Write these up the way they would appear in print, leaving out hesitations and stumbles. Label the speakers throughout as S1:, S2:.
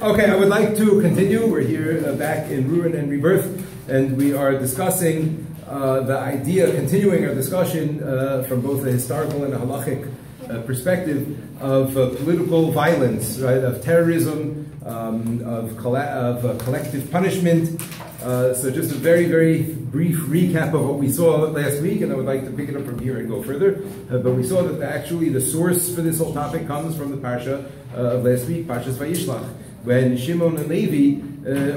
S1: Okay, I would like to continue. We're here back in Ruin and Rebirth, and we are discussing the idea, continuing our discussion from both a historical and a halachic perspective of political violence, right? Of terrorism, of collective punishment. So just a very, very brief recap of what we saw last week, and I would like to pick it up from here and go further. But we saw that actually the source for this whole topic comes from the Parsha of last week, Parshas Vayishlach, when Shimon and Levi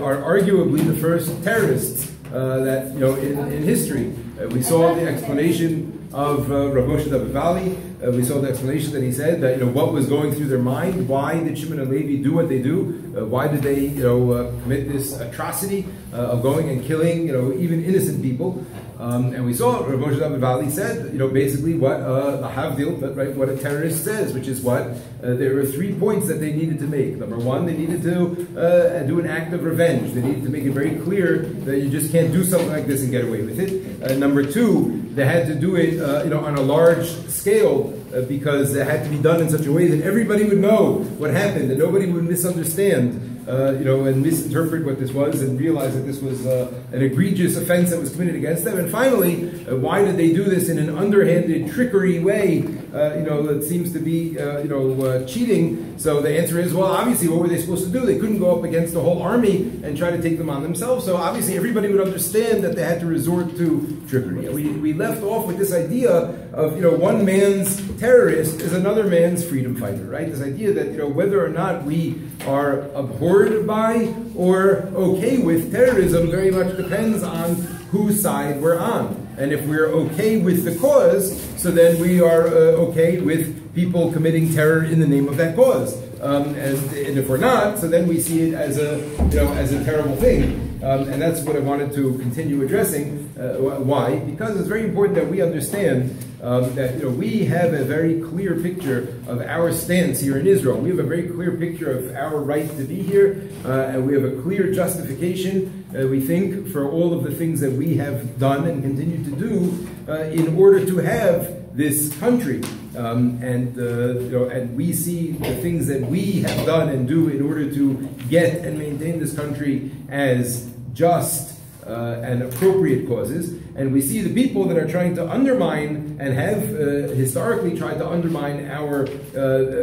S1: are arguably the first terrorists that in history. We saw the explanation of Rav Moshe David. We saw the explanation that he said that what was going through their mind. Why did Shimon and Levi do what they do? Why did they commit this atrocity of going and killing even innocent people? And we saw Rav Moshe David said basically what a havdil, but right, what a terrorist says, which is what there were 3 points that they needed to make. Number one, they needed to do an act of revenge. They needed to make it very clear that you just can't do something like this and get away with it. Number two, they had to do it on a large scale because it had to be done in such a way that everybody would know what happened and nobody would misunderstand and misinterpret what this was and realize that this was an egregious offense that was committed against them. And finally, why did they do this in an underhanded, trickery way that seems to be cheating? So the answer is, well, obviously, what were they supposed to do? They couldn't go up against the whole army and try to take them on themselves. So obviously, everybody would understand that they had to resort to trickery. We left off with this idea of one man's terrorist is another man's freedom fighter, right? This idea that whether or not we are abhorred by or okay with terrorism very much depends on whose side we're on. And if we're okay with the cause, so then we are okay with people committing terror in the name of that cause. And if we're not, so then we see it as a terrible thing. And that's what I wanted to continue addressing. Why? Because it's very important that we understand that we have a very clear picture of our stance here in Israel. We have a very clear picture of our right to be here, and we have a clear justification, we think, for all of the things that we have done and continue to do in order to have this country. And we see the things that we have done and do in order to get and maintain this country as just and appropriate causes, and we see the people that are trying to undermine and have historically tried to undermine our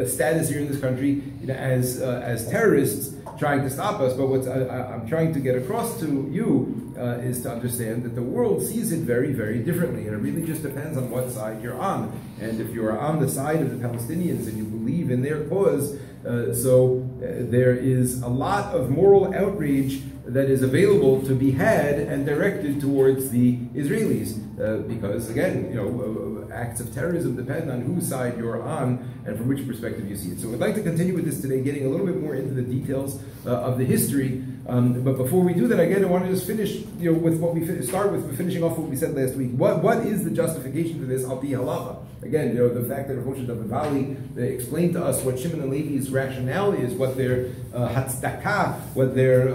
S1: status here in this country as terrorists trying to stop us. But what I'm trying to get across to you is to understand that the world sees it very, very differently, and it really just depends on what side you're on. And if you are on the side of the Palestinians and you believe in their cause, there is a lot of moral outrage that is available to be had and directed towards the Israelis, because again, acts of terrorism depend on whose side you're on and from which perspective you see it. So I'd like to continue with this today, getting a little bit more into the details of the history. But before we do that, again, I want to just finish, with what we start with finishing off what we said last week. What is the justification for this al pi halacha? Again, the fact that Rav Moshe David explained to us what Shimon and Levi's rationale is, what their hatzdaka, what their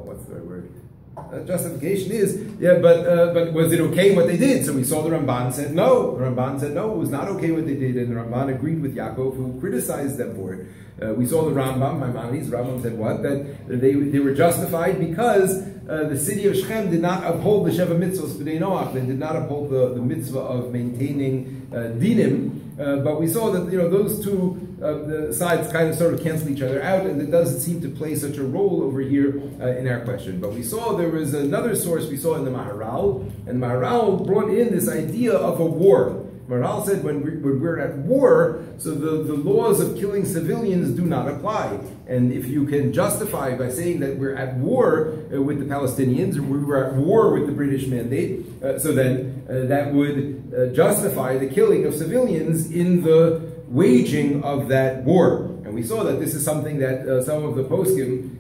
S1: what's the right word? Justification is, but was it okay what they did? So we saw the Ramban said no. The Ramban said no, it was not okay what they did, and the Ramban agreed with Yaakov, who criticized them for it. We saw the Rambam, Maimonides. Rambam said what? That they were justified because the city of Shechem did not uphold the Sheva Mitzvahs B'nai Noach. They did not uphold the mitzvah of maintaining dinim. But we saw that those two the sides kind of sort of cancel each other out, and it doesn't seem to play such a role over here in our question. But we saw there was another source we saw in the Maharal, and Maharal brought in this idea of a war. Maharal said when we're at war, so the laws of killing civilians do not apply. And if you can justify by saying that we're at war with the Palestinians, or we were at war with the British mandate, so then that would justify the killing of civilians in the waging of that war. And we saw that this is something that some of the poskim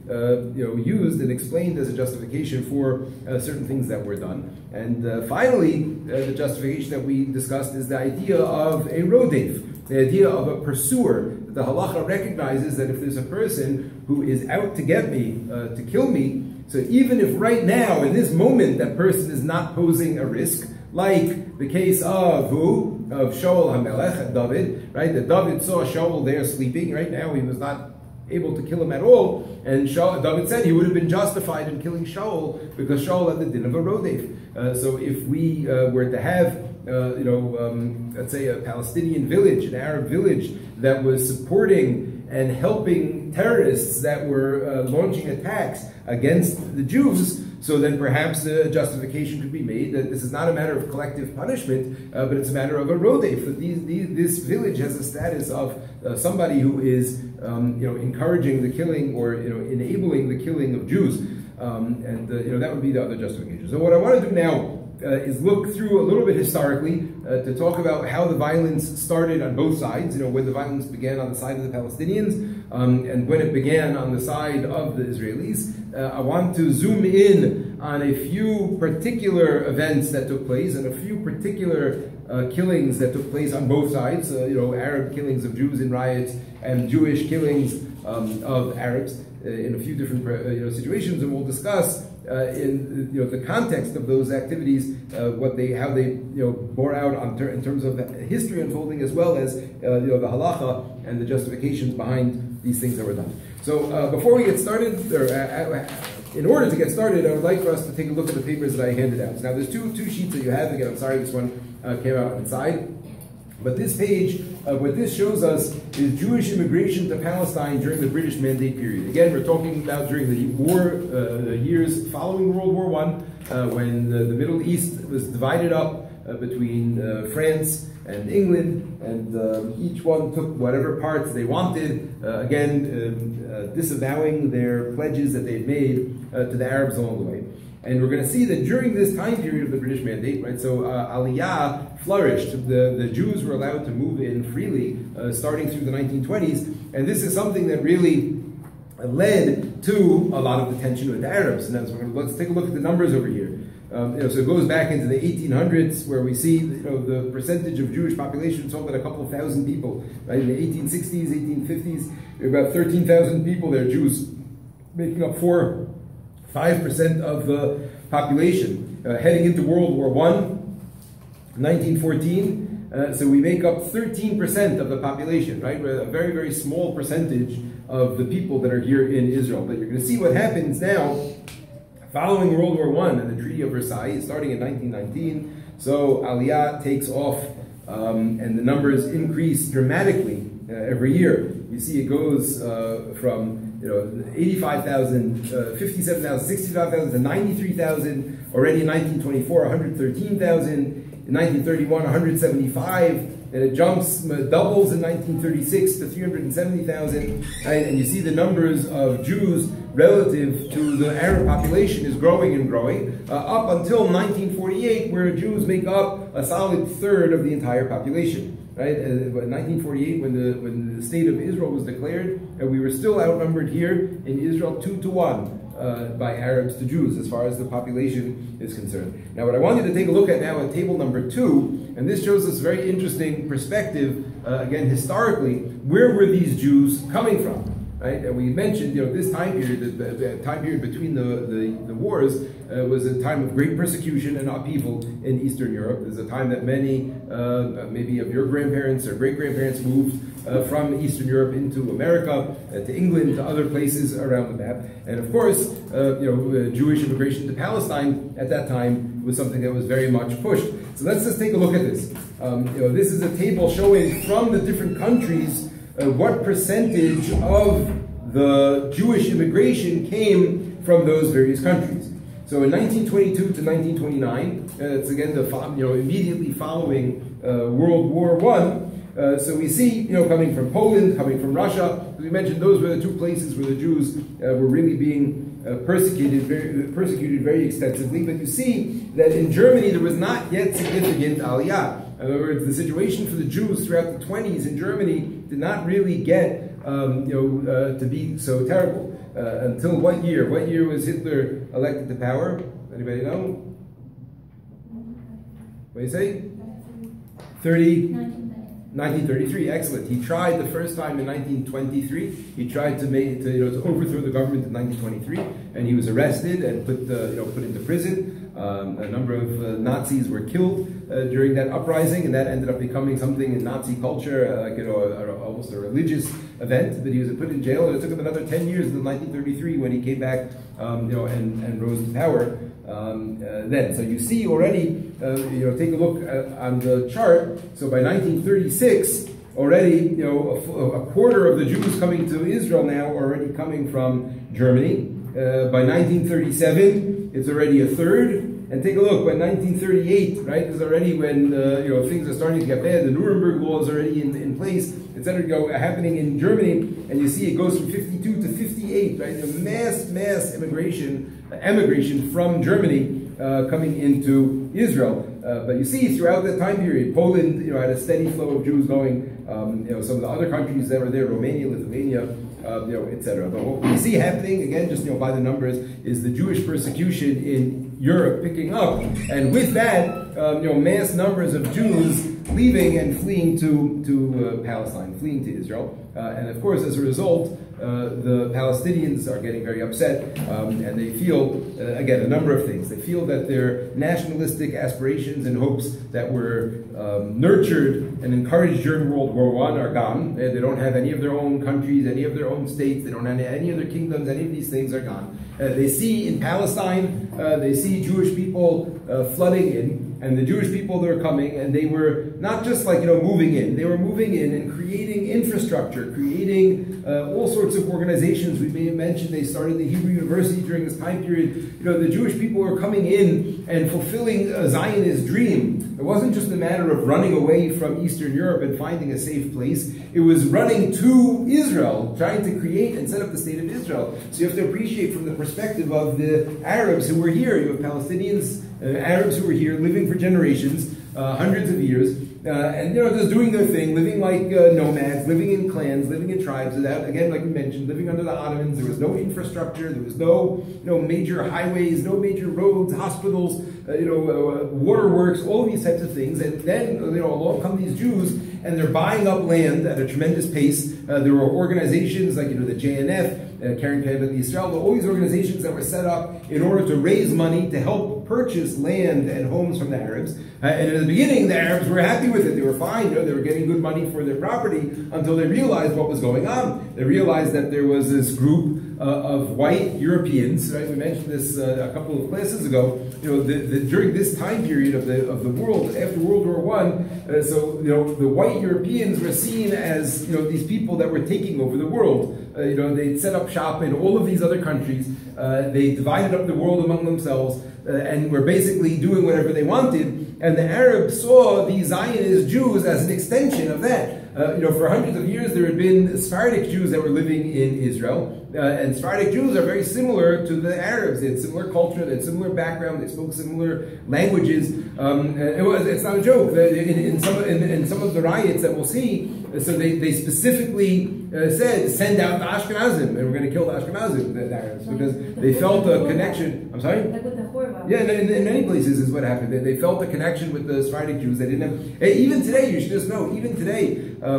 S1: used and explained as a justification for certain things that were done. And finally, the justification that we discussed is the idea of a rodef, the idea of a pursuer. The halacha recognizes that if there's a person who is out to get me, to kill me, so even if right now, in this moment, that person is not posing a risk, like the case of who? of Shaul HaMelech and David, right? That David saw Shaul there sleeping, right? Now he was not able to kill him at all, and David said he would have been justified in killing Shaul because Shaul had the din of a rodef. So if we were to have, let's say a Palestinian village, an Arab village that was supporting and helping terrorists that were launching attacks against the Jews, so then perhaps a justification could be made that this is not a matter of collective punishment, but it's a matter of a rodef. That this village has a status of somebody who is, encouraging the killing or enabling the killing of Jews, that would be the other justification. So what I want to do now is look through a little bit historically to talk about how the violence started on both sides. When the violence began on the side of the Palestinians and when it began on the side of the Israelis. I want to zoom in on a few particular events that took place and a few particular killings that took place on both sides. Arab killings of Jews in riots and Jewish killings of Arabs in a few different situations, and we'll discuss in the context of those activities how they bore out in terms of the history unfolding, as well as the halacha and the justifications behind these things that were done. So before we get started, in order to get started, I would like for us to take a look at the papers that I handed out. Now there's two sheets that you have. Again, I'm sorry this one came out inside. But this page, what this shows us is Jewish immigration to Palestine during the British Mandate period. Again, we're talking about during the war, years following World War I, when the Middle East was divided up between France and England, and each one took whatever parts they wanted, disavowing their pledges that they'd made to the Arabs along the way. And we're going to see that during this time period of the British Mandate, right, so Aliyah flourished. The Jews were allowed to move in freely starting through the 1920s, and this is something that really led to a lot of the tension with the Arabs. Now, let's take a look at the numbers over here. So it goes back into the 1800s, where we see the percentage of Jewish population is only a couple of thousand people. Right? In the 1860s, 1850s, there were about 13,000 people there, Jews, making up 5% of the population. Heading into World War I, 1914, so we make up 13% of the population, right? We're a very, very small percentage of the people that are here in Israel. But you're going to see what happens now following World War I and the Treaty of Versailles, starting in 1919. So Aliyah takes off, and the numbers increase dramatically every year. You see it goes from 85,000, 57,000, 65,000 to 93,000. Already in 1924, 113,000. In 1931, 175. And it doubles in 1936 to 370,000. Right? And you see the numbers of Jews relative to the Arab population is growing and growing, up until 1948, where Jews make up a solid third of the entire population. Right? In 1948, when the state of Israel was declared, we were still outnumbered here in Israel 2-to-1 by Arabs to Jews as far as the population is concerned. Now, what I want you to take a look at now at table number 2, and this shows us a very interesting perspective, again, historically, where were these Jews coming from? Right? And we mentioned, this time period, the time period between the wars, was a time of great persecution and upheaval in Eastern Europe. There's a time that many, maybe of your grandparents or great-grandparents moved from Eastern Europe into America, to England, to other places around the map. And of course, Jewish immigration to Palestine at that time was something that was very much pushed. So let's just take a look at this. This is a table showing from the different countries what percentage of the Jewish immigration came from those various countries. So in 1922 to 1929, it's again immediately following World War I. So we see coming from Poland, coming from Russia. As we mentioned, those were the two places where the Jews were really being persecuted very extensively. But you see that in Germany there was not yet significant aliyah. In other words, the situation for the Jews throughout the 20s in Germany did not really get to be so terrible until what year? What year was Hitler elected to power? Anybody know? What do you say? 1933. Excellent. He tried the first time in 1923. He tried to overthrow the government in 1923, and he was arrested and put into prison. A number of Nazis were killed during that uprising, and that ended up becoming something in Nazi culture, almost a religious event. But he was put in jail, and it took him another 10 years until 1933 when he came back, and rose to power. Then, so you see already, take a look on the chart. So by 1936, already, a quarter of the Jews coming to Israel now are already coming from Germany. By 1937, it's already a third. And take a look, by 1938, right, is already when things are starting to get bad. The Nuremberg law is already in place, etc. Happening in Germany, and you see it goes from 52 to 58, right? Mass emigration from Germany coming into Israel. But you see throughout that time period, Poland, had a steady flow of Jews going. Some of the other countries that were there, Romania, Lithuania, etc. But what we see happening, again, just by the numbers, is the Jewish persecution in Europe picking up, and with that, mass numbers of Jews leaving and fleeing to Palestine, fleeing to Israel, and of course, as a result, the Palestinians are getting very upset, and they feel, again, a number of things. They feel that their nationalistic aspirations and hopes that were nurtured and encouraged during World War I are gone. They don't have any of their own countries, any of their own states. They don't have any of their kingdoms. Any of these things are gone. They see in Palestine, they see Jewish people flooding in, and the Jewish people that are coming, and they were not just like, moving in. They were moving in and creating infrastructure, creating all sorts of organizations. We may have mentioned they started the Hebrew University during this time period. The Jewish people were coming in and fulfilling a Zionist dream. It wasn't just a matter of running away from Eastern Europe and finding a safe place. It was running to Israel, trying to create and set up the state of Israel. So you have to appreciate from the perspective of the Arabs who were here. You have Palestinians, Arabs who were here, living for generations, hundreds of years, and just doing their thing, living like nomads, living in clans, living in tribes. Without, again, like we mentioned, living under the Ottomans. There was no infrastructure. There was no major highways, no major roads, hospitals, waterworks, all of these types of things. And then along come these Jews, and they're buying up land at a tremendous pace. There were organizations like the JNF, Karen Kayevet Yisrael, all these organizations that were set up in order to raise money to help purchase land and homes from the Arabs. And in the beginning, the Arabs were happy with it. They were fine. They were getting good money for their property until they realized what was going on. They realized that there was this group of white Europeans. Right? We mentioned this a couple of classes ago. During this time period of the world after World War I, the white Europeans were seen as these people that were taking over the world. They'd set up shop in all of these other countries. They divided up the world among themselves and were basically doing whatever they wanted. And the Arabs saw these Zionist Jews as an extension of that. For hundreds of years, there had been Sephardic Jews that were living in Israel. And Sephardic Jews are very similar to the Arabs. They had similar culture, they had similar background, they spoke similar languages. It's not a joke. In some of the riots that we'll see, so they specifically said, send out the Ashkenazim, and we're going to kill the Ashkenazim, the Arabs, because they felt a connection. I'm sorry? Like with the Horva. Yeah, in many places is what happened. They felt a connection with the Sephardic Jews. They didn't have. Even today, you should just know. Even today, the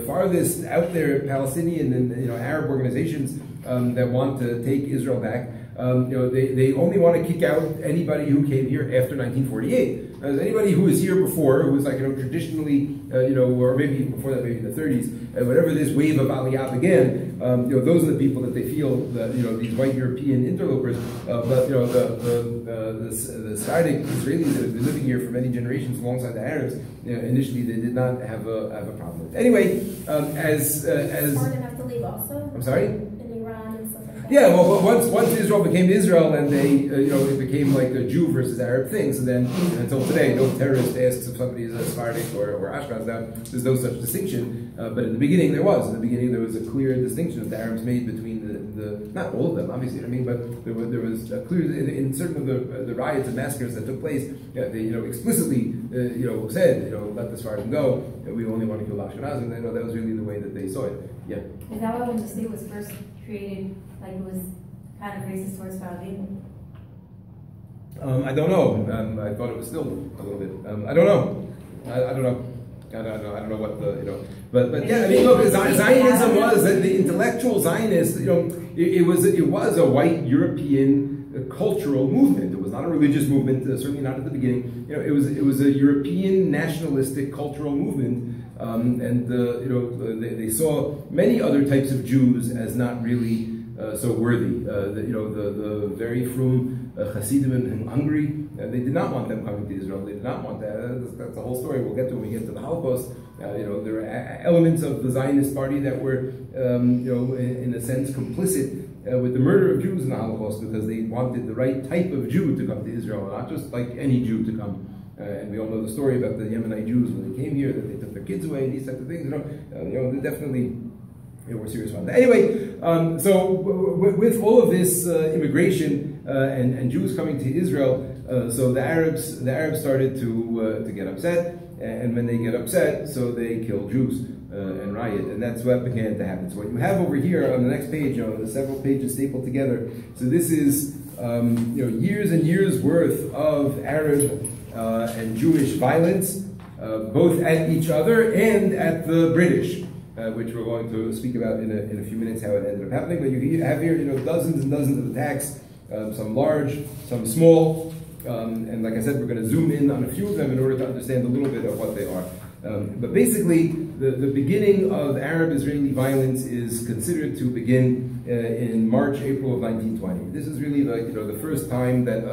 S1: farthest out there Palestinian and Arab organizations that want to take Israel back. They only want to kick out anybody who came here after 1948. Anybody who was here before, who was like traditionally, or maybe before that, maybe in the 30s, whatever this wave of Aliyah began, those are the people that they feel that these white European interlopers. But the Sephardic Israelis that have been living here for many generations alongside the Arabs, initially they did not have a problem with. Anyway, as
S2: smart enough to leave also.
S1: I'm sorry.
S2: Yeah,
S1: well, once Israel became Israel, and they, it became like a Jew versus Arab thing. So then, until today, no terrorist asks if somebody is a Sephardic or Ashkenaz. Now, there's no such distinction. But in the beginning, there was. In the beginning, there was a clear distinction that the Arabs made between the not all of them, obviously. But there was a clear in certain of the riots and massacres that took place. They explicitly said let the Sephardim go. We only want to kill Ashkenazim. And that was really the way that they saw it. Yeah.
S3: Is that why when the state was first created, like it was kind of racist towards Palestine?
S1: I don't know. I thought it was still a little bit. I don't know. I don't know. I don't know what the but yeah. I mean, look, Zionism was the intellectual Zionists. It was a white European cultural movement. It was not a religious movement, certainly not at the beginning. It was a European nationalistic cultural movement, they saw many other types of Jews as not really so worthy. The very frum Hasidim in Hungary, they did not want them coming to Israel. They did not want that. That's the whole story. We'll get to when we get to the Holocaust. There were elements of the Zionist Party that were, in a sense, complicit with the murder of Jews in the Holocaust, because they wanted the right type of Jew to come to Israel, not just like any Jew to come. And we all know the story about the Yemenite Jews when they came here, that they took their kids away and these types of things. They definitely were serious about that. Anyway, so with all of this immigration and Jews coming to Israel, so the Arabs started to get upset, and when they get upset, so they kill Jews and riot, and that's what began to happen. So what you have over here on the next page, the several pages stapled together. So this is years and years worth of Arab and Jewish violence, both at each other and at the British, which we're going to speak about in a few minutes how it ended up happening. But you have here dozens and dozens of attacks, some large, some small, and like I said, we're going to zoom in on a few of them in order to understand a little bit of what they are. But basically, the beginning of Arab-Israeli violence is considered to begin in March, April of 1920. This is really the first time that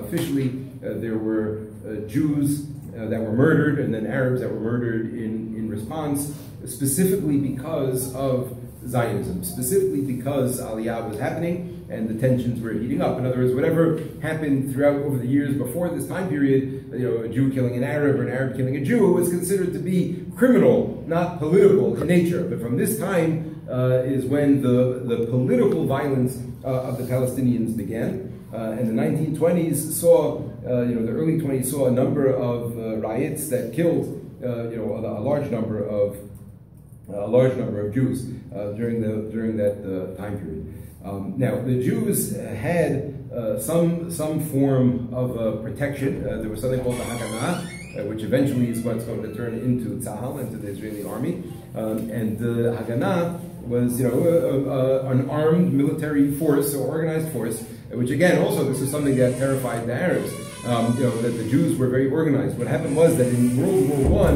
S1: officially there were Jews that were murdered, and then Arabs that were murdered in response, specifically because of Zionism, specifically because Aliyah was happening and the tensions were heating up. In other words, whatever happened throughout over the years before this time period, a Jew killing an Arab or an Arab killing a Jew was considered to be criminal, not political in nature. But from this time is when the political violence of the Palestinians began. And the 1920s saw, the early 20s saw a number of riots that killed, a large number of Jews during that time period. Now, the Jews had some form of protection. There was something called the Haganah, which eventually is what's going to turn into Tzahal, into the Israeli army. And the Haganah was, an armed military force, or organized force, which again, also, this is something that terrified the Arabs. That the Jews were very organized. What happened was that in World War I,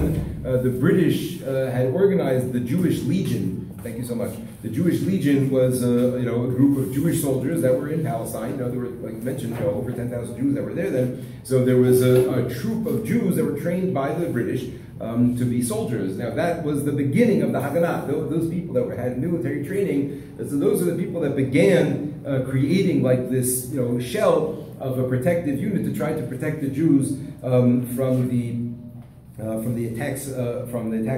S1: the British had organized the Jewish Legion. Thank you so much. The Jewish Legion was, a group of Jewish soldiers that were in Palestine. There were, like you mentioned, over 10,000 Jews that were there then. So there was a troop of Jews that were trained by the British to be soldiers. Now that was the beginning of the Haganah. Those people that had military training. So those are the people that began creating like this, shell of a protective unit to try to protect the Jews from the attacks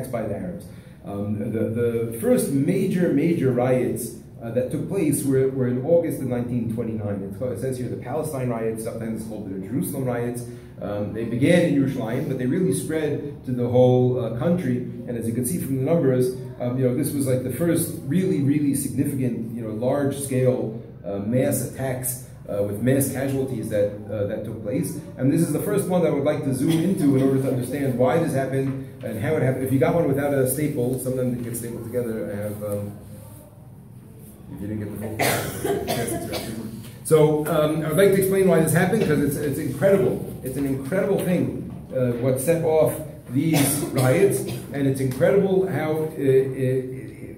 S1: by the Arabs. The first major riots that took place were in August of 1929. It says here the Palestine riots, sometimes it's called the Jerusalem riots. They began in Yerushalayim, but they really spread to the whole country. And as you can see from the numbers, this was like the first really significant, large-scale mass attacks with mass casualties that took place. And this is the first one that I would like to zoom into in order to understand why this happened and how it happened. If you got one without a staple, sometimes they get stapled together. I have, if you didn't get the whole So I would like to explain why this happened, because it's incredible. It's an incredible thing what set off these riots, and it's incredible how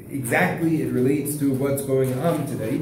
S1: exactly it relates to what's going on today.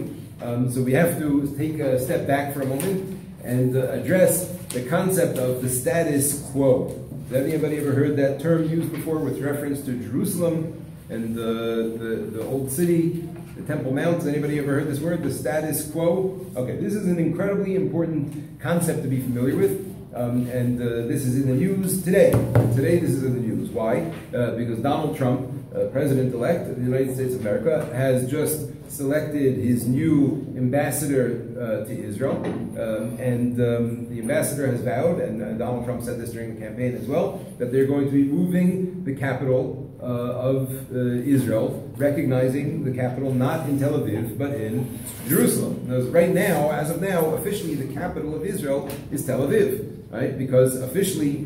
S1: So we have to take a step back for a moment and address the concept of the status quo. Has anybody ever heard that term used before with reference to Jerusalem and the old city, the Temple Mount? Has anybody ever heard this word, the status quo? Okay, this is an incredibly important concept to be familiar with. This is in the news today. Today this is in the news. Why? Because Donald Trump, President-elect of the United States of America, has just selected his new ambassador to Israel. The ambassador has vowed, and Donald Trump said this during the campaign as well, that they're going to be moving the capital of Israel, recognizing the capital not in Tel Aviv, but in Jerusalem. Because right now, as of now, officially the capital of Israel is Tel Aviv. Right? Because officially,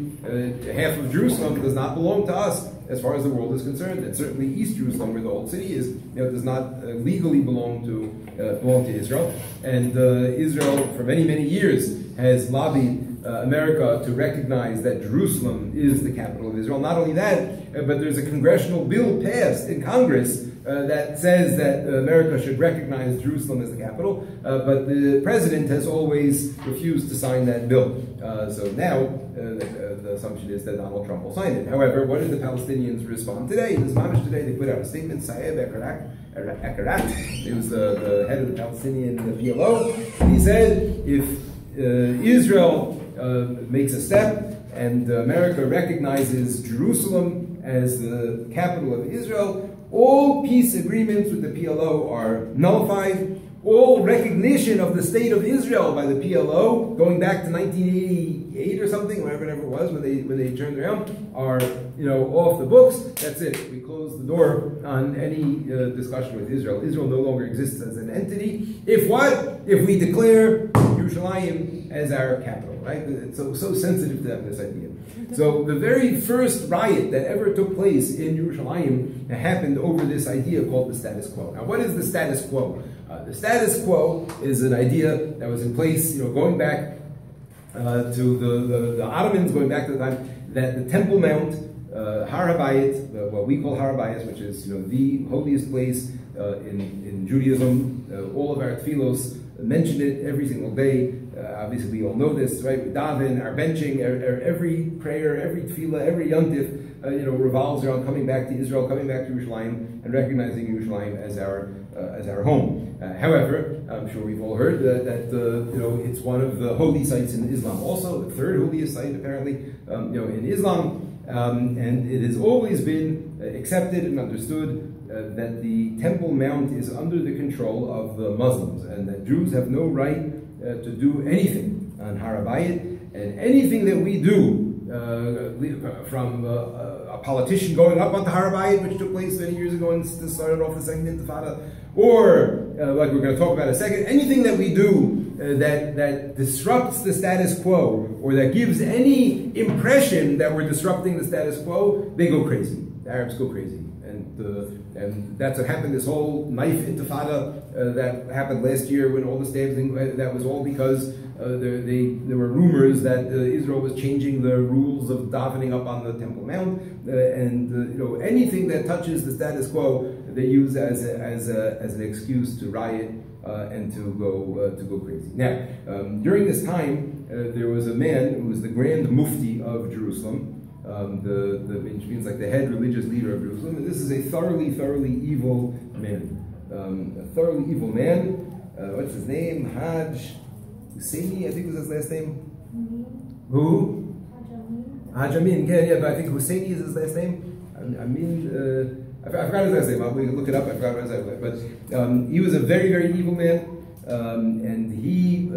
S1: half of Jerusalem does not belong to us as far as the world is concerned, and certainly East Jerusalem, where the old city is, does not legally belong to Israel. And Israel, for many, many years, has lobbied America to recognize that Jerusalem is the capital of Israel. Not only that, but there's a congressional bill passed in Congress that says that America should recognize Jerusalem as the capital, but the president has always refused to sign that bill. So now the assumption is that Donald Trump will sign it. However, what did the Palestinians respond today? In this mamish today, they put out a statement. Saeb Akarat, he was the head of the Palestinian PLO. He said, if Israel makes a step and America recognizes Jerusalem as the capital of Israel, all peace agreements with the PLO are nullified. All recognition of the state of Israel by the PLO, going back to 1988 or something, whatever it was, when they turned around, are off the books. That's it. We close the door on any discussion with Israel. Israel no longer exists as an entity. If we declare Yerushalayim as our capital, right? It's so sensitive to them, this idea. So the very first riot that ever took place in Yerushalayim happened over this idea called the status quo. Now, what is the status quo? The status quo is an idea that was in place, going back to the Ottomans, going back to the time that the Temple Mount, Har HaBayit, what we call Har HaBayit, which is the holiest place in Judaism. All of our tefillos mention it every single day. Obviously, we all know this, right? We daven, our benching, every prayer, every tefillah, every yontif, revolves around coming back to Israel, coming back to Yerushalayim, and recognizing Yerushalayim as our home. However, I'm sure we've all heard that it's one of the holy sites in Islam, also the third holiest site apparently, in Islam, and it has always been accepted and understood that the Temple Mount is under the control of the Muslims, and that Jews have no right to do anything on Har HaBayit, and anything that we do, from a politician going up onto Har HaBayit, which took place many years ago and started off the Second Intifada, or like we're going to talk about in a second, anything that we do that disrupts the status quo, or that gives any impression that we're disrupting the status quo, they go crazy. The Arabs go crazy. And that's what happened, this whole knife intifada that happened last year when all the stabbing, that was all because there were rumors that Israel was changing the rules of davening up on the Temple Mount, and anything that touches the status quo, they use as an excuse to riot and to go crazy. Now, during this time, there was a man who was the Grand Mufti of Jerusalem, which means like the head religious leader of Jerusalem, and this is a thoroughly evil man. A thoroughly evil man. What's his name? Haj Husseini, I think was his last name. Who? Haj Amin. Yeah, but I think Husseini is his last name. Amin. I forgot his last name. I'll look it up. I forgot his last name. But he was a very evil man, and he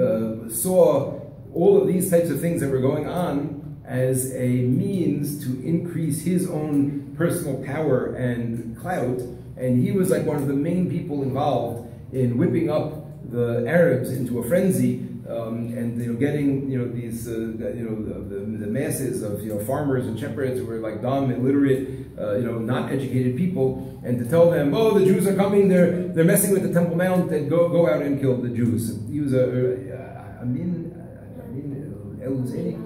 S1: saw all of these types of things that were going on as a means to increase his own personal power and clout, and he was like one of the main people involved in whipping up the Arabs into a frenzy, and getting these the masses of farmers and shepherds who were like dumb, illiterate, not educated people, and to tell them, oh, the Jews are coming, they're messing with the Temple Mount, and go out and kill the Jews. He was Amin El-Husseini.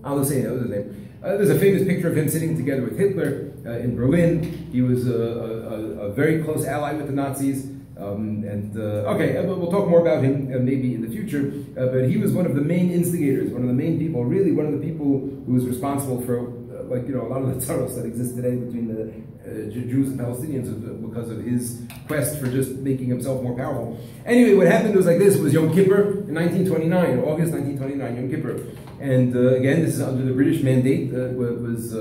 S1: Al-Hussein, that was his name. There's a famous picture of him sitting together with Hitler in Berlin. He was a very close ally with the Nazis. We'll talk more about him maybe in the future. But he was one of the main instigators, one of the main people, really one of the people who was responsible for a lot of the tzaros that exist today between the Jews and Palestinians because of his quest for just making himself more powerful. Anyway, what happened was like this. It was Yom Kippur in 1929, August 1929, Yom Kippur. And again, this is under the British mandate, was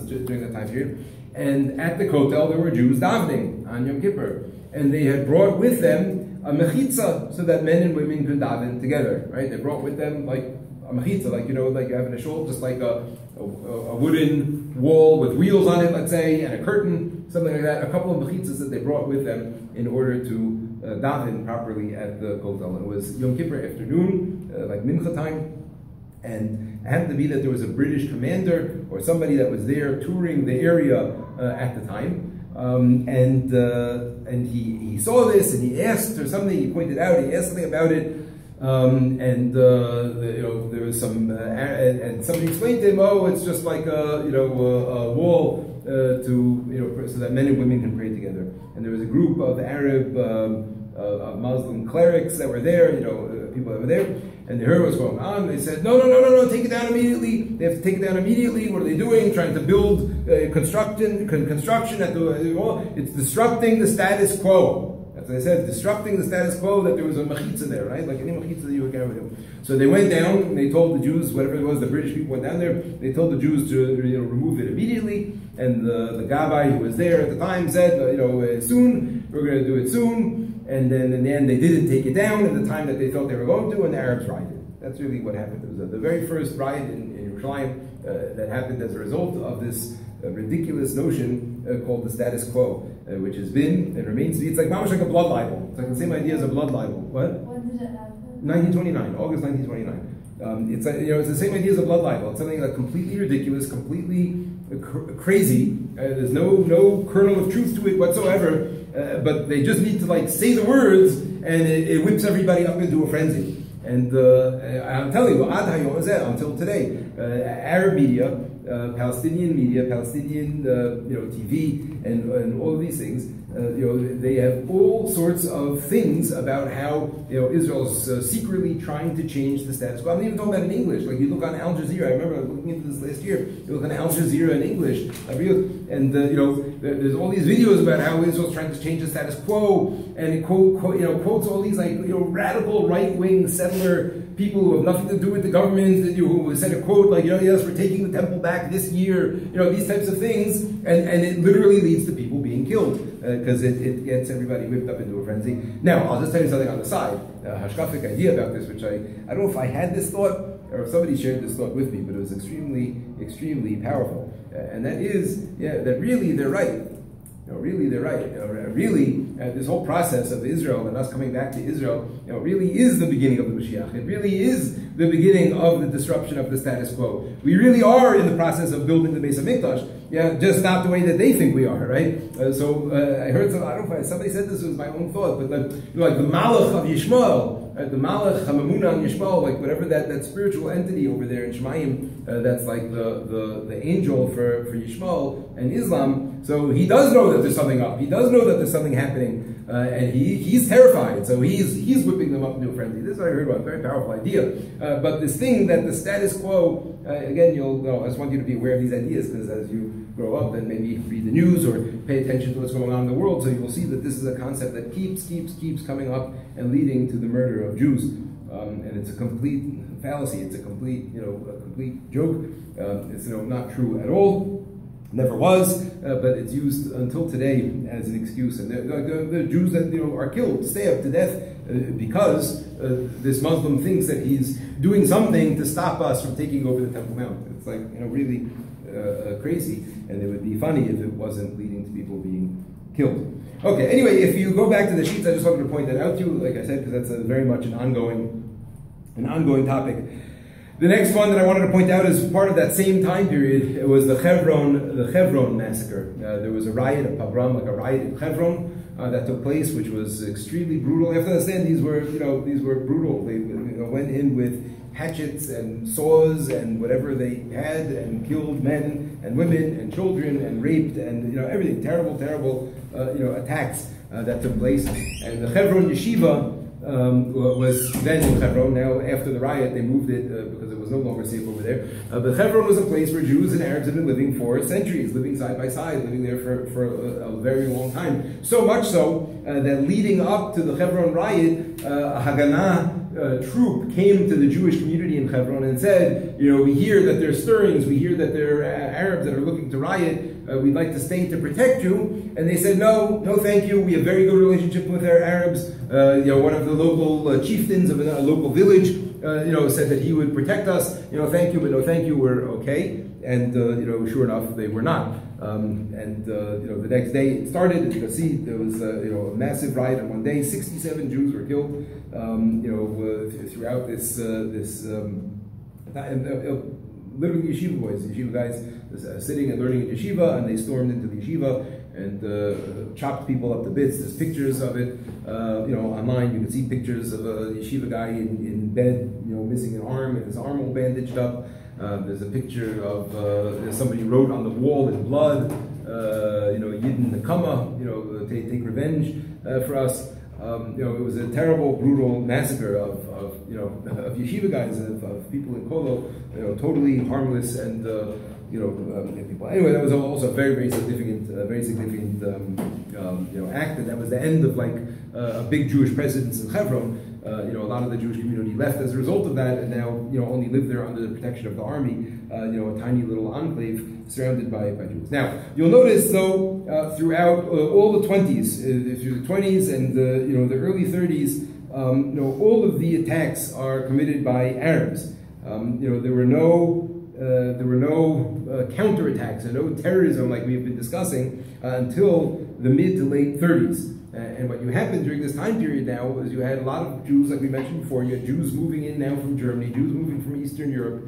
S1: during that time period. And at the Kotel, there were Jews davening on Yom Kippur. And they had brought with them a mechitza so that men and women could daven together, right? They brought with them like a mechitza, like you have in a shul, just like a wooden wall with wheels on it, let's say, and a curtain, something like that. A couple of mechitzas that they brought with them in order to daven properly at the Kotel. It was Yom Kippur afternoon, like mincha time. And it happened to be that there was a British commander or somebody that was there touring the area at the time. And he saw this and he asked or something, he pointed out, he asked something about it. There was some, and somebody explained to him, oh, it's just like a wall so that men and women can pray together. And there was a group of Arab of Muslim clerics that were there, people that were there, and they heard what was going on. They said, no, take it down immediately. They have to take it down immediately. What are they doing? Trying to build construction at the wall. It's disrupting the status quo. As I said, disrupting the status quo, that there was a machitza there, right? Like any machitza that you would carry with him. So they went down, and they told the Jews, whatever it was, the British people went down there, they told the Jews to remove it immediately, and the Gabbai who was there at the time said, soon, we're going to do it soon, and then in the end they didn't take it down in the time that they thought they were going to, and the Arabs rioted. That's really what happened. It was the very first riot in Yerushalayim that happened as a result of this ridiculous notion called the status quo, which has been and remains to be. It's like almost like a blood libel. It's like the same idea as a blood libel. What?
S2: When did it happen?
S1: 1929, August 1929. It's the same idea as a blood libel. It's something like completely ridiculous, completely crazy. There's no kernel of truth to it whatsoever. But they just need to say the words, and it whips everybody up into a frenzy. And I'm telling you, until today, Arab media, Palestinian media, Palestinian TV, and all of these things, they have all sorts of things about how Israel's secretly trying to change the status quo. I'm not even talking about in English. Like you look on Al Jazeera. I remember looking into this last year. You look on Al Jazeera in English, and there's all these videos about how Israel's trying to change the status quo, and it quotes all these radical right-wing settler people who have nothing to do with the government, who said a quote like, yes, we're taking the temple back this year, these types of things, and it literally leads to people being killed, because it gets everybody whipped up into a frenzy. Now, I'll just tell you something on the side, a hashkafic idea about this, which I don't know if I had this thought, or if somebody shared this thought with me, but it was extremely, extremely powerful. And that is, that really they're right. Really, they're right. This whole process of Israel and us coming back to Israel, really is the beginning of the Mashiach. It really is the beginning of the disruption of the status quo. We really are in the process of building the Beis HaMikdash, just not the way that they think we are, right? I heard I don't know if somebody said this was my own thought, but like the Malach of Yishmael, the Malach Hamamuna on Yishmael, like whatever that spiritual entity over there in Shemaim, that's like the angel for Yishmael and Islam. So he does know that there's something up. He does know that there's something happening, and he's terrified. So he's whipping them up into a frenzy. This is what I heard about. Very powerful idea. But this thing that the status quo, again, I just want you to be aware of these ideas, because as you grow up and maybe read the news or pay attention to what's going on in the world, so you will see that this is a concept that keeps coming up and leading to the murder of Jews. And it's a complete fallacy. It's a complete joke. It's not true at all. Never was, but it's used until today as an excuse. And the Jews that are killed, stabbed to death, because this Muslim thinks that he's doing something to stop us from taking over the Temple Mount. It's like really crazy, and it would be funny if it wasn't leading to people being killed. Okay. Anyway, if you go back to the sheets, I just wanted to point that out to you, like I said, because that's very much an ongoing topic. The next one that I wanted to point out is part of that same time period. It was the Hemorrhoid Massacre. There was a riot, a pogrom, like a riot in Hebron that took place, which was extremely brutal. You have to understand, these were brutal. They went in with hatchets and saws and whatever they had, and killed men and women and children and raped and everything. Terrible attacks that took place. And the Hebron Yeshiva was then in Hebron. Now, after the riot, they moved it because it was no longer safe over there. But Hebron was a place where Jews and Arabs had been living for centuries, living side by side, living there for a very long time. So much so that leading up to the Hebron riot, a Haganah troop came to the Jewish community in Hebron and said, we hear that there are stirrings, we hear that there are Arabs that are looking to riot, we'd like to stay to protect you. And they said, no thank you, we have very good relationship with our Arabs. One of the local chieftains of a local village said that he would protect us. Thank you, but no thank you, we're okay. And sure enough, they were not. The next day it started. As you can see, there was a massive riot on one day. 67 Jews were killed. Throughout this Literally yeshiva boys, yeshiva guys sitting and learning in yeshiva, and they stormed into the yeshiva and chopped people up to bits. There's pictures of it, online. You can see pictures of a yeshiva guy in bed, missing an arm and his arm all bandaged up. There's a picture of somebody wrote on the wall in blood, Yidden Nekama, take revenge for us. It was a terrible, brutal massacre of yeshiva guys, of people in Kolo, totally harmless and people. Anyway, that was also a very, very significant act, and that was the end of a big Jewish presence in Hebron. A lot of the Jewish community left as a result of that, and now only live there under the protection of the army. A tiny little enclave surrounded by Jews. Now you'll notice though throughout all the 20s, through the 20s and the early 30s, all of the attacks are committed by Arabs. There were no counterattacks and no terrorism like we've been discussing until the mid to late 30s. And what you happened during this time period now was you had a lot of Jews, like we mentioned before. You had Jews moving in now from Germany, Jews moving from Eastern Europe,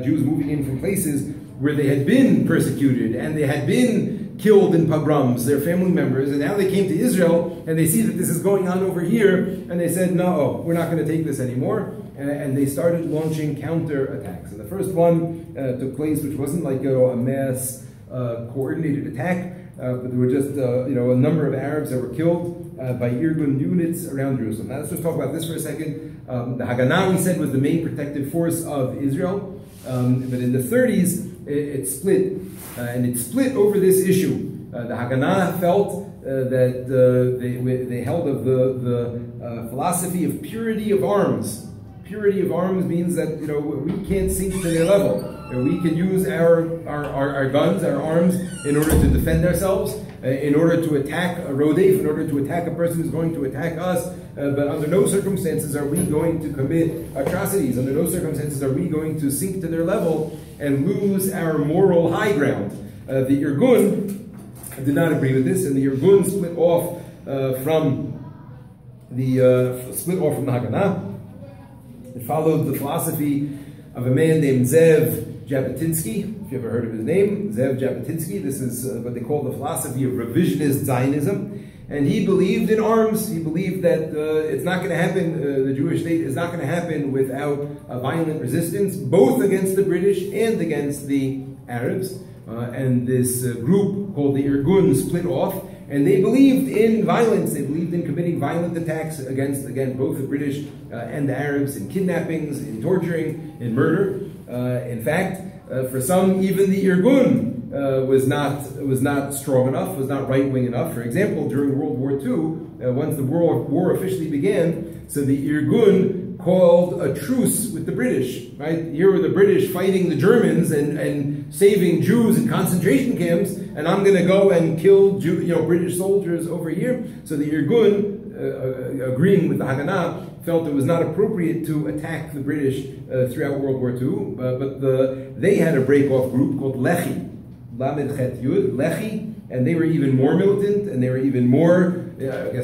S1: Jews moving in from places where they had been persecuted and they had been killed in pogroms, their family members, and now they came to Israel and they see that this is going on over here, and they said, no, we're not going to take this anymore. And they started launching counterattacks. And the first one took place, which wasn't like a mass coordinated attack, but there were just a number of Arabs that were killed by Irgun units around Jerusalem. Now let's just talk about this for a second. The Haganah, we said, was the main protective force of Israel, but in the 30s it split, and it split over this issue. The Haganah felt that they held of the philosophy of purity of arms. Purity of arms means that we can't sink to their level. We can use our guns, our arms, in order to defend ourselves, in order to attack a rodef, in order to attack a person who's going to attack us. But under no circumstances are we going to commit atrocities. Under no circumstances are we going to sink to their level and lose our moral high ground. The Irgun did not agree with this, and the Irgun split off from the Haganah. It followed the philosophy of a man named Zev Jabotinsky, if you ever heard of his name, Zev Jabotinsky. This is what they call the philosophy of revisionist Zionism. And he believed in arms. He believed that it's not going to happen, the Jewish state is not going to happen without a violent resistance, both against the British and against the Arabs. And this group called the Irgun split off, and they believed in violence. They believed in committing violent attacks against both the British and the Arabs, in kidnappings, in torturing, in murder. In fact, for some, even the Irgun was not strong enough, was not right-wing enough. For example, during World War II, once the war officially began, so the Irgun called a truce with the British. Right, here were the British fighting the Germans and saving Jews in concentration camps, and I'm going to go and kill British soldiers over here. So the Irgun, agreeing with the Haganah, felt it was not appropriate to attack the British throughout World War II, but they had a break-off group called Lechi, Lamed Chet Yud, Lechi, and they were even more militant, and they were even more,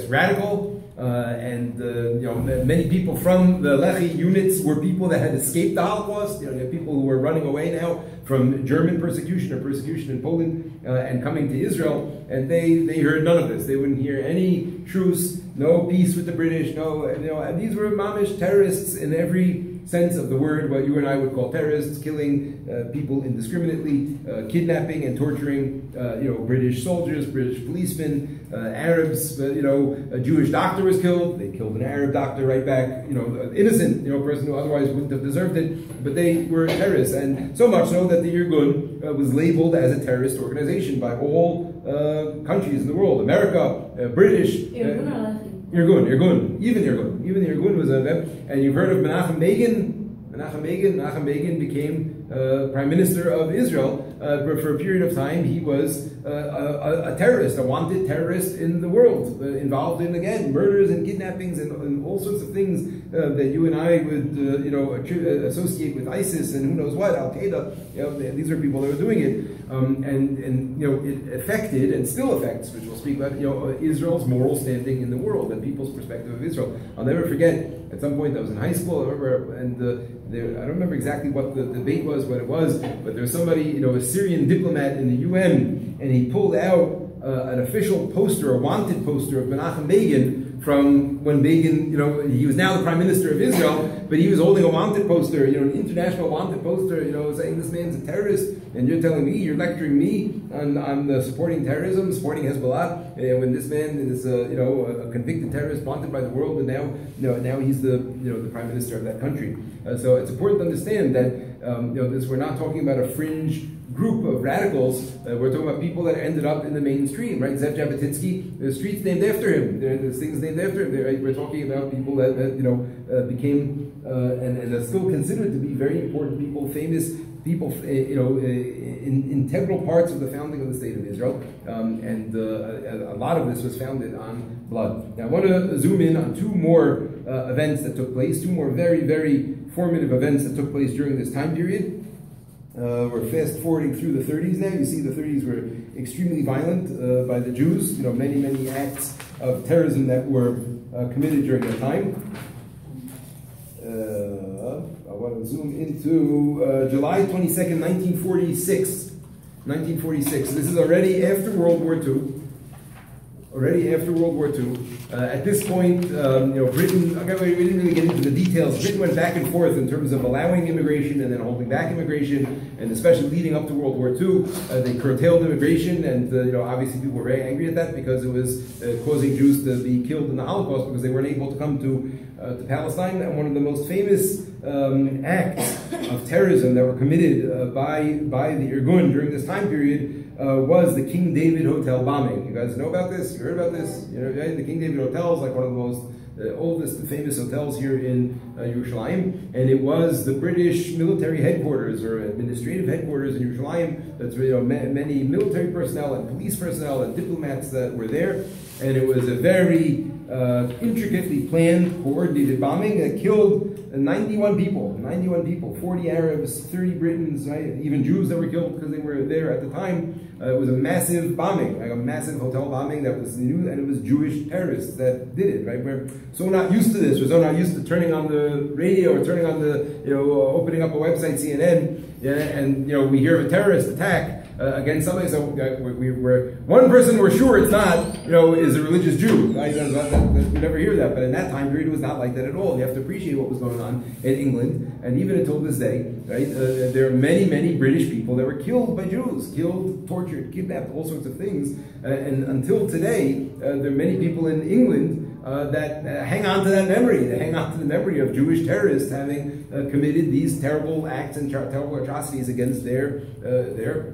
S1: radical. Many people from the Lechi units were people that had escaped the Holocaust. You had people who were running away now from German persecution or persecution in Poland and coming to Israel, and they heard none of this. They wouldn't hear any truce, no peace with the British, and these were mamish terrorists in every sense of the word, what you and I would call terrorists, killing people indiscriminately, kidnapping and torturing British soldiers, British policemen, Arabs. A Jewish doctor was killed. They killed an Arab doctor right back. Innocent, person who otherwise wouldn't have deserved it. But they were terrorists, and so much so that the Irgun was labeled as a terrorist organization by all countries in the world. America, British. Irgun. Even the Irgun was a and you've heard of Menachem Begin. Menachem Begin became Prime Minister of Israel, for a period of time, he was a terrorist, a wanted terrorist in the world, involved in, again, murders and kidnappings and all sorts of things that you and I would, associate with ISIS and who knows what, Al Qaeda. These are people that were doing it, and it affected and still affects, which we'll speak about, Israel's moral standing in the world and people's perspective of Israel. I'll never forget. At some point, I was in high school. I remember, and I don't remember exactly what the debate was, what it was, but there was somebody, a Syrian diplomat in the UN, and he pulled out an official poster, a wanted poster of Menachem Begin from when Begin, he was now the Prime Minister of Israel, but he was holding a wanted poster, an international wanted poster, saying this man's a terrorist, and you're telling me, you're lecturing me on supporting terrorism, supporting Hezbollah, when this man is a convicted terrorist wanted by the world, and now he's the Prime Minister of that country. So it's important to understand that we're not talking about a fringe group of radicals. We're talking about people that ended up in the mainstream, right? Zev Jabotinsky, there's streets named after him. There's things named after him. Right? We're talking about people that became and are still considered to be very important people, famous people, in integral parts of the founding of the State of Israel. And a lot of this was founded on blood. Now I want to zoom in on two more events that took place, two more very, very formative events that took place during this time period. We're fast forwarding through the 30s now. You see the 30s were extremely violent by the Jews. Many, many acts of terrorism that were committed during that time. I want to zoom into July 22nd, 1946. 1946. This is already after World War II. Already after World War II. At this point, Britain, we didn't really get into the details. Britain went back and forth in terms of allowing immigration and then holding back immigration, and especially leading up to World War II, they curtailed immigration, and obviously people were very angry at that because it was causing Jews to be killed in the Holocaust because they weren't able to come to Palestine. And one of the most famous acts of terrorism that were committed by the Irgun during this time period was the King David Hotel bombing. You guys know about this? You heard about this? Right? The King David Hotel is like one of the most oldest and famous hotels here in Yerushalayim, and it was the British military headquarters or administrative headquarters in Yerushalayim. That's many military personnel and police personnel and diplomats that were there, and it was a very intricately planned, coordinated bombing that killed 91 people, 40 Arabs, 30 Britons, right? Even Jews that were killed because they were there at the time. It was a massive bombing, like a massive hotel bombing that was new, and it was Jewish terrorists that did it, right? We're so not used to this. We're so not used to turning on the radio or turning on the, opening up a website, CNN, and we hear of a terrorist attack against somebody. So we're one person we're sure it's not, is a religious Jew. Right? We never hear that, but in that time period, it was not like that at all. You have to appreciate what was going on in England, and even until this day, right? There are many, many British people that were killed by Jews, killed, tortured, kidnapped, all sorts of things. And until today, there are many people in England that hang on to that memory. They hang on to the memory of Jewish terrorists having committed these terrible acts and terrible atrocities against their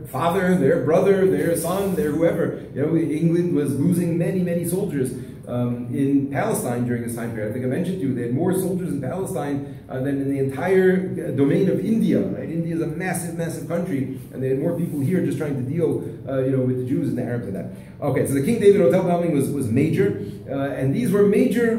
S1: father, their brother, their son, their whoever. England was losing many, many soldiers in Palestine during this time period. I think I mentioned to you, they had more soldiers in Palestine than in the entire domain of India. Right? India is a massive, massive country, and they had more people here just trying to deal, with the Jews and the Arabs and that. Okay, so the King David Hotel bombing was major, and these were major.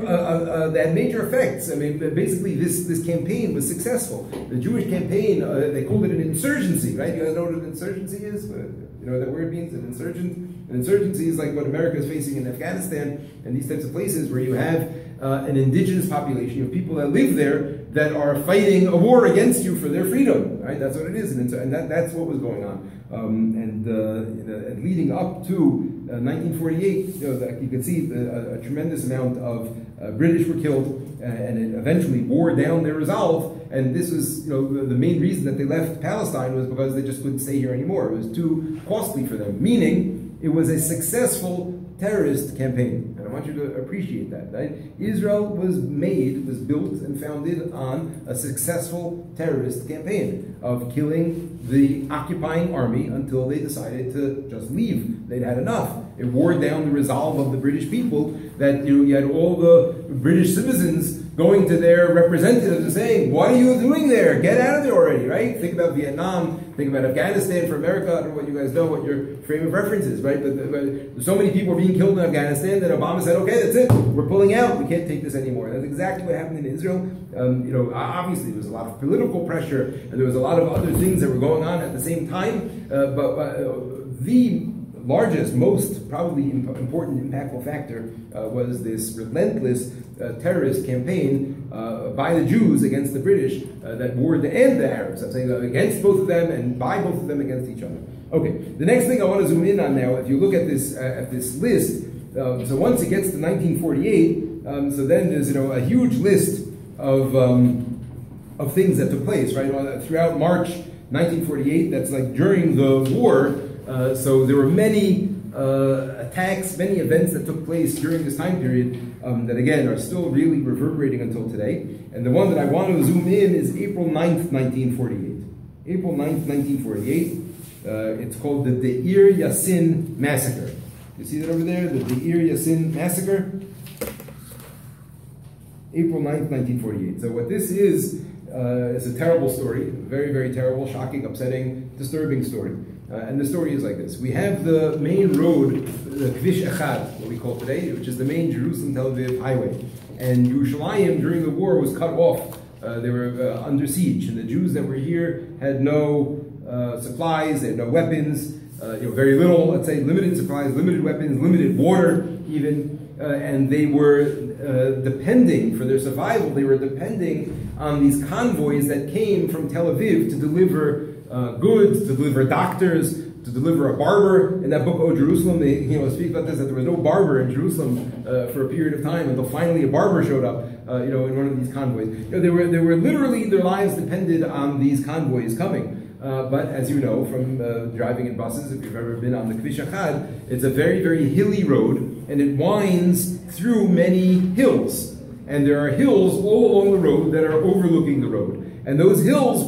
S1: They had major effects. I mean, basically, this campaign was successful. The Jewish campaign, they called it an insurgency, right? You guys know what an insurgency is? You know what that word means? An insurgent. An insurgency is like what America is facing in Afghanistan and these types of places where you have an indigenous population, you have people that live there that are fighting a war against you for their freedom, right? That's what it is, and that's what was going on. And leading up to 1948, you can see a tremendous amount of British were killed, and it eventually wore down their resolve. And this was, the main reason that they left Palestine was because they just couldn't stay here anymore. It was too costly for them. Meaning, it was a successful terrorist campaign. And I want you to appreciate that, right? Israel was built and founded on a successful terrorist campaign of killing the occupying army until they decided to just leave. They'd had enough. It wore down the resolve of the British people that you had all the British citizens going to their representatives and saying, what are you doing there? Get out of there already, right? Think about Vietnam, think about Afghanistan for America. I don't know what you guys know, what your frame of reference is, right? But so many people were being killed in Afghanistan that Obama said, okay, that's it. We're pulling out. We can't take this anymore. That's exactly what happened in Israel. Obviously there was a lot of political pressure and there was a lot of other things that were going on at the same time. But the largest, most probably important, impactful factor was this relentless terrorist campaign by the Jews against the British that warred and the Arabs. I'm saying against both of them and by both of them against each other. Okay, the next thing I want to zoom in on now, if you look at this list, so once it gets to 1948, so then there's a huge list of things that took place, right? Throughout March 1948, that's like during the war. So there were many attacks, many events that took place during this time period that again are still really reverberating until today. And the one that I want to zoom in is April 9th, 1948. April 9th, 1948. It's called the Deir Yassin Massacre. You see that over there? The Deir Yassin Massacre? April 9th, 1948. So what this is a terrible story. Very, very terrible, shocking, upsetting, disturbing story. And the story is like this. We have the main road, the Kvish Echad, what we call today, which is the main Jerusalem-Tel Aviv highway. And Yerushalayim during the war was cut off. They were under siege. And the Jews that were here had no supplies, they had no weapons, very little, let's say limited supplies, limited weapons, limited water even. And they were depending, for their survival, they were depending on these convoys that came from Tel Aviv to deliver goods, to deliver doctors, to deliver a barber. In that book, Oh Jerusalem, they speak about this, that there was no barber in Jerusalem for a period of time until finally a barber showed up, in one of these convoys. They were literally, their lives depended on these convoys coming. But as you know from driving in buses, if you've ever been on the Kvish Echad, it's a very, very hilly road, and it winds through many hills. And there are hills all along the road that are overlooking the road. And those hills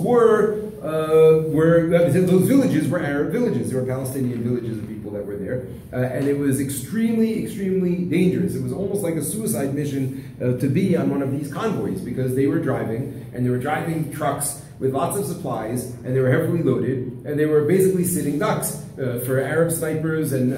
S1: those villages were Arab villages. They were Palestinian villages of people that were there. And it was extremely, extremely dangerous. It was almost like a suicide mission to be on one of these convoys because they were driving trucks with lots of supplies, and they were heavily loaded, and they were basically sitting ducks for Arab snipers and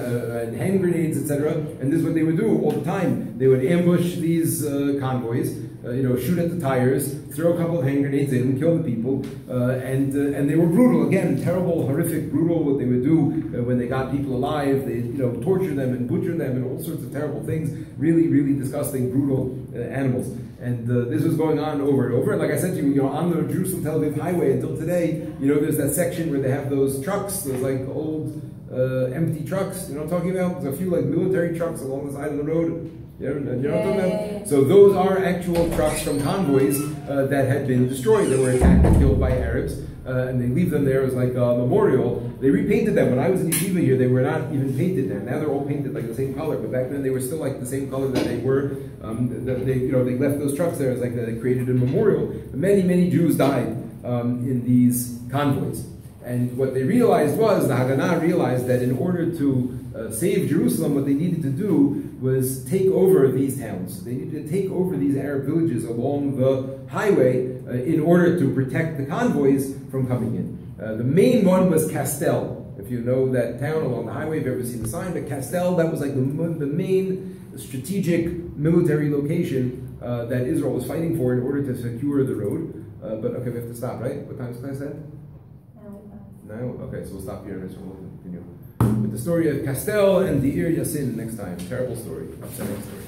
S1: hand grenades, etc. And this is what they would do all the time. They would ambush these convoys, shoot at the tires, throw a couple of hand grenades in, kill the people, and they were brutal. Again, terrible, horrific, brutal. What they would do when they got people alive, they torture them and butcher them and all sorts of terrible things. Really, really disgusting, brutal animals. And this was going on over and over. And like I said to you, on the Jerusalem-Tel Aviv highway until today, there's that section where they have those trucks, those like old empty trucks. You know what I'm talking about? There's a few like military trucks along the side of the road. You know what I'm talking about? Yeah. So those are actual trucks from convoys that had been destroyed, that were attacked and killed by Arabs. And they leave them there as like a memorial. They repainted them. When I was in yeshiva here, they were not even painted there. Now they're all painted like the same color, but back then they were still like the same color that they were. They left those trucks there as like they created a memorial. Many, many Jews died in these convoys. And what they realized was, the Haganah realized that in order to save Jerusalem, what they needed to do was take over these towns. They needed to take over these Arab villages along the highway in order to protect the convoys from coming in. The main one was Castel. If you know that town along the highway, if you've ever seen the sign, but Castel, that was like the main strategic military location that Israel was fighting for in order to secure the road. But okay, we have to stop, right? What time is class at? Now? Okay, so we'll stop here and we'll continue with the story of Castel and Deir Yassin next time. Terrible story, upsetting story.